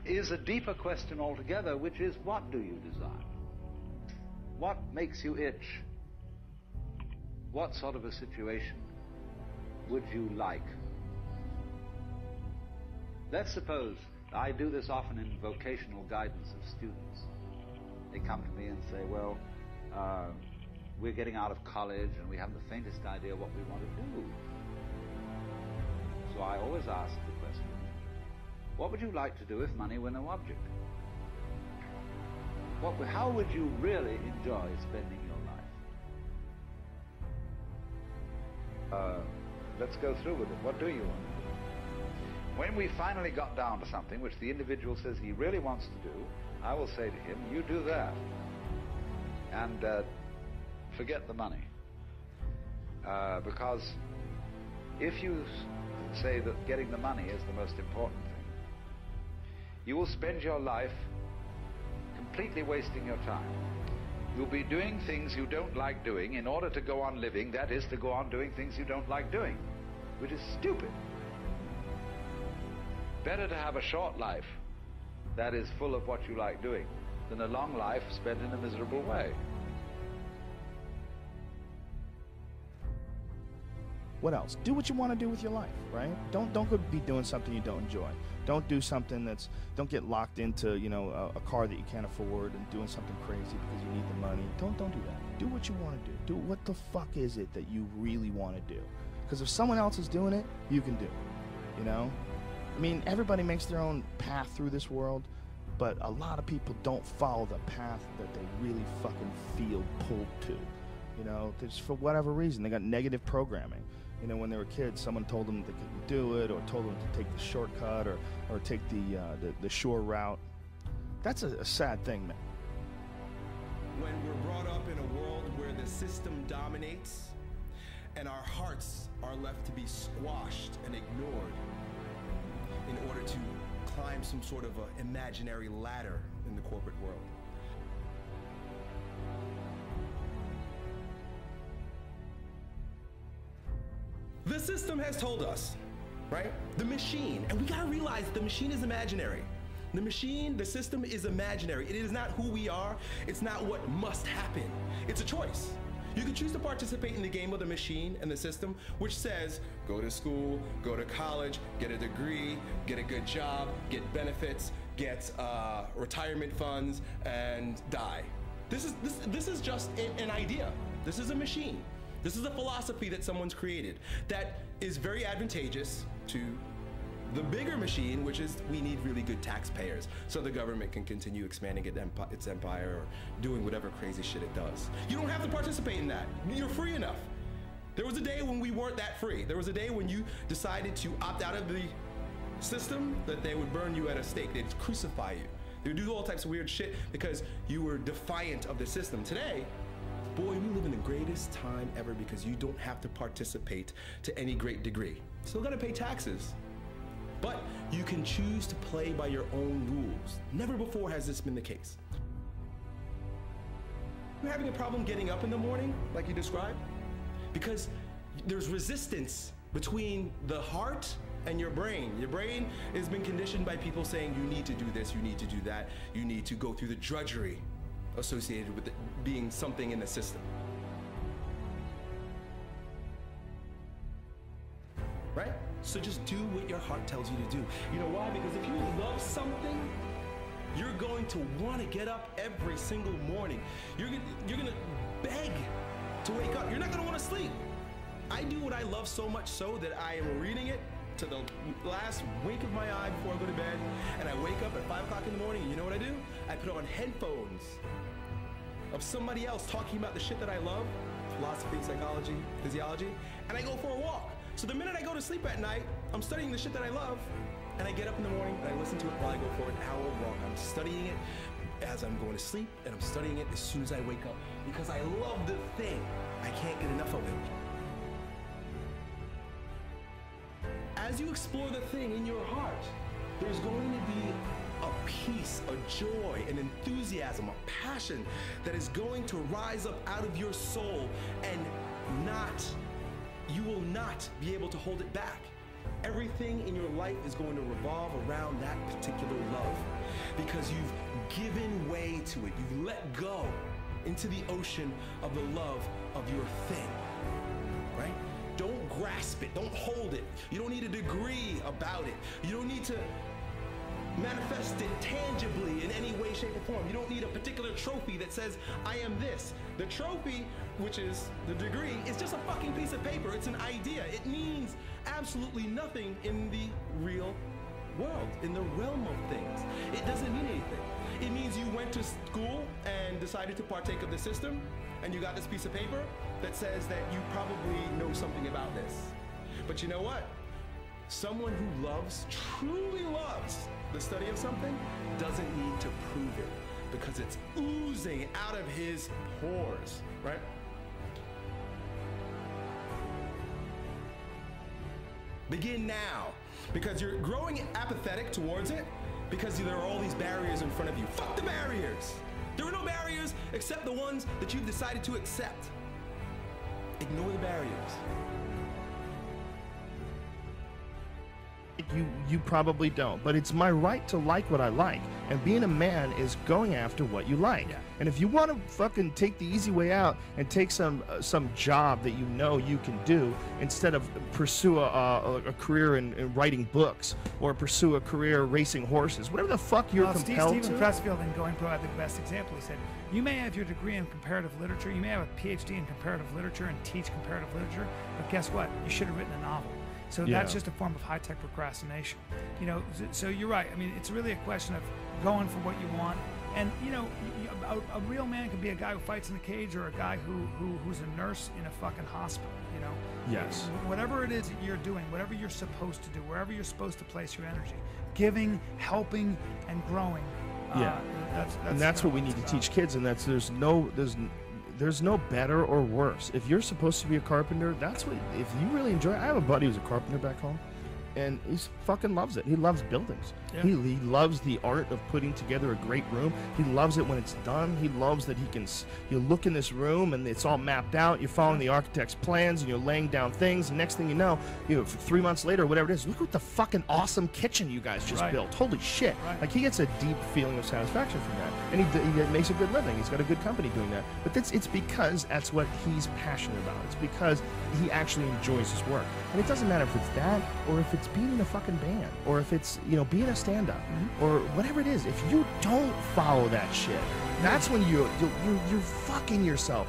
is a deeper question altogether, which is, what do you desire? What makes you itch? What sort of a situation would you like? Let's suppose, I do this often in vocational guidance of students. They come to me and say, well, we're getting out of college and we haven't the faintest idea what we want to do. So I always ask the question, what would you like to do if money were no object? How would you really enjoy spending your life? Let's go through with it. What do you want to do? When we finally got down to something which the individual says he really wants to do, I will say to him, you do that. And forget the money. Because if you say that getting the money is the most important thing, you will spend your life completely wasting your time. You'll be doing things you don't like doing in order to go on living, that is, to go on doing things you don't like doing, which is stupid. Better to have a short life that is full of what you like doing than a long life spent in a miserable way. What else? Do what you want to do with your life, right? Don't go be doing something you don't enjoy. Don't do something don't get locked into, a car that you can't afford and doing something crazy because you need the money. Don't do that. Do what you want to do. Do what the fuck is it that you really want to do? Because if someone else is doing it, you can do it, I mean, everybody makes their own path through this world, but a lot of people don't follow the path that they really fucking feel pulled to. Just for whatever reason, they got negative programming. When they were kids, someone told them they couldn't do it, or told them to take the shortcut, or take the shore route. That's a sad thing, man. When we're brought up in a world where the system dominates, and our hearts are left to be squashed and ignored in order to climb some sort of an imaginary ladder in the corporate world. The system has told us, right? The machine, and we gotta realize the machine is imaginary. The system is imaginary. It is not who we are. It's not what must happen. It's a choice. You can choose to participate in the game of the machine and the system, which says, go to school, go to college, get a degree, get a good job, get benefits, get retirement funds, and die. This is just an idea. This is a machine. This is a philosophy that someone's created that is very advantageous to the bigger machine, which is we need really good taxpayers so the government can continue expanding its empire or doing whatever crazy shit it does. You don't have to participate in that. You're free enough. There was a day when we weren't that free. There was a day when you decided to opt out of the system that they would burn you at a stake. They'd crucify you. They would do all types of weird shit because you were defiant of the system. Today, boy, we live in the greatest time ever because you don't have to participate to any great degree. Still gotta pay taxes. But you can choose to play by your own rules. Never before has this been the case. You're having a problem getting up in the morning, like you described? Because there's resistance between the heart and your brain. Your brain has been conditioned by people saying you need to do this, you need to do that, you need to go through the drudgery associated with it being something in the system. Right? So just do what your heart tells you to do. You know why? Because if you love something, you're going to want to get up every single morning. You're gonna beg to wake up. You're not gonna want to sleep. I do what I love so much so that I am reading it to the last wink of my eye before I go to bed, and I wake up at 5 o'clock in the morning, and you know what I do? I put on headphones of somebody else talking about the shit that I love, philosophy, psychology, physiology, and I go for a walk. So the minute I go to sleep at night, I'm studying the shit that I love, and I get up in the morning and I listen to it while I go for an hour walk. I'm studying it as I'm going to sleep, and I'm studying it as soon as I wake up because I love the thing. I can't get enough of it. As you explore the thing in your heart, there's going to be a peace, a joy, an enthusiasm, a passion that is going to rise up out of your soul, and you will not be able to hold it back. everything in your life is going to revolve around that particular love, because you've given way to it. You've let go into the ocean of the love of your thing, right? Don't grasp it. Don't hold it. You don't need a degree about it. You don't need to manifest it tangibly in any way, shape, or form. You don't need a particular trophy that says, I am this. The trophy, which is the degree, is just a fucking piece of paper. It's an idea. It means absolutely nothing in the real world, in the realm of things. It doesn't mean anything. It means you went to school and decided to partake of the system, and you got this piece of paper that says that you probably know something about this. But you know what? Someone who loves, truly loves the study of something doesn't need to prove it, because it's oozing out of his pores, right? Begin now, because you're growing apathetic towards it, because there are all these barriers in front of you. Fuck the barriers! There are no barriers except the ones that you've decided to accept. Ignore the barriers. You probably don't, but it's my right to like what I like, and being a man is going after what you like. Yeah. And if you want to fucking take the easy way out and take some job that you know you can do, instead of pursue a career in writing books or pursue a career racing horses, whatever the fuck you're compelled Stephen to. Pressfield in Going Pro had the best example. He said, you may have your degree in comparative literature, you may have a PhD in comparative literature and teach comparative literature, but guess what? You should have written a novel. So that's just a form of high-tech procrastination. You know, so you're right. I mean, it's really a question of going for what you want. And, you know, a real man could be a guy who fights in a cage, or a guy who's a nurse in a fucking hospital, you know? Yes. Whatever it is that you're doing, whatever you're supposed to do, wherever you're supposed to place your energy, giving, helping, and growing. That's what we need to teach kids, and there's no better or worse. If you're supposed to be a carpenter, that's what, if you really enjoy it. I have a buddy who's a carpenter back home, and he fucking loves it. He loves buildings. Yeah. He loves the art of putting together a great room. He loves it when it's done. He loves that you look in this room and it's all mapped out. You're following the architect's plans and you're laying down things. And next thing you know, 3 months later, whatever it is, look what the fucking awesome kitchen you guys just built. Holy shit. Right. Like, he gets a deep feeling of satisfaction from that. And he makes a good living. He's got a good company doing that. But it's because that's what he's passionate about. It's because he actually enjoys his work. And it doesn't matter if it's that, or if it's being in a fucking band, or if it's, being a stand-up, or whatever it is. If you don't follow that shit, that's when you're fucking yourself.